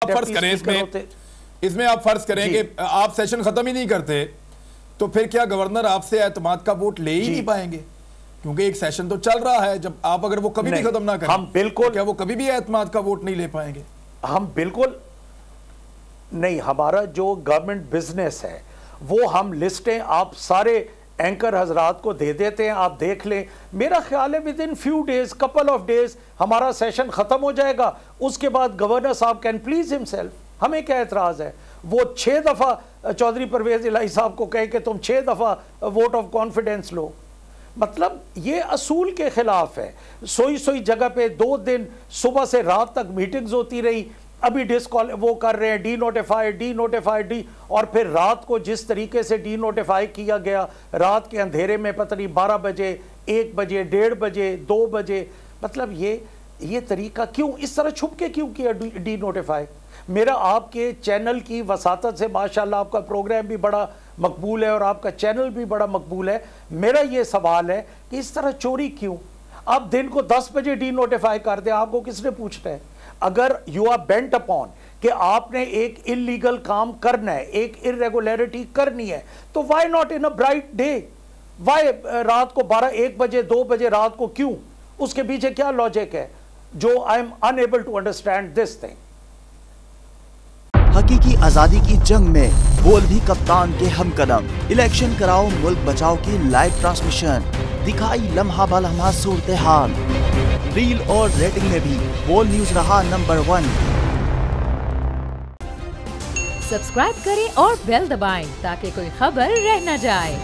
आप फर्ज करें इसमें आप फर्ज करें कि आप सेशन खत्म ही नहीं करते तो फिर क्या गवर्नर आपसे एतमाद का वोट ले ही नहीं पाएंगे? क्योंकि एक सेशन तो चल रहा है, जब आप अगर वो कभी भी खत्म ना करें हम बिल्कुल, क्या वो कभी भी एतमाद का वोट नहीं ले पाएंगे? हम बिल्कुल नहीं। हमारा जो गवर्नमेंट बिजनेस है वो हम लिस्टें आप सारे एंकर हजरात को दे देते हैं, आप देख लें। मेरा ख्याल है with in few days, couple of days हमारा सेशन खत्म हो जाएगा। उसके बाद गवर्नर साहब कैन प्लीज हिमसेल्फ, हमें क्या एतराज है? वो 6 दफा चौधरी परवेज इलाही साहब को कहे कि तुम 6 दफा वोट ऑफ कॉन्फिडेंस लो, मतलब ये असूल के खिलाफ है। सोई सोई जगह पे 2 दिन सुबह से रात तक मीटिंग्स होती रही, अभी वो कर रहे हैं डी नोटिफाइड, और फिर रात को जिस तरीके से डी नोटिफाई किया गया, रात के अंधेरे में पता नहीं 12 बजे, 1 बजे, 1:30 बजे, 2 बजे, मतलब ये तरीका क्यों, इस तरह छुप के क्यों किया डी नोटिफाई? मेरा आपके चैनल की वसातत से माशाल्लाह आपका प्रोग्राम भी बड़ा मकबूल है और आपका चैनल भी बड़ा मकबूल है। मेरा ये सवाल है कि इस तरह चोरी क्यों? आप दिन को 10 बजे डी नोटिफाई कर दे, आपको किसने पूछना है? अगर यू आर बेंट अपॉन कि आपने एक इलीगल काम करना है, एक इरेगुलरिटी करनी है, तो why not in a bright day? Why रात को 12-1 बजे 2 बजे रात को क्यों? उसके पीछे क्या लॉजिक है जो I am unable to understand this thing. हकीकी आजादी की जंग में बोल भी कप्तान के हमकदम। इलेक्शन कराओ मुल्क बचाओ की लाइव ट्रांसमिशन, दिखाई लम्हा बलम्हा सूरत हाल। रील और रेटिंग में भी बोल न्यूज रहा नंबर 1। सब्सक्राइब करें और बेल दबाएं ताकि कोई खबर रह न जाए।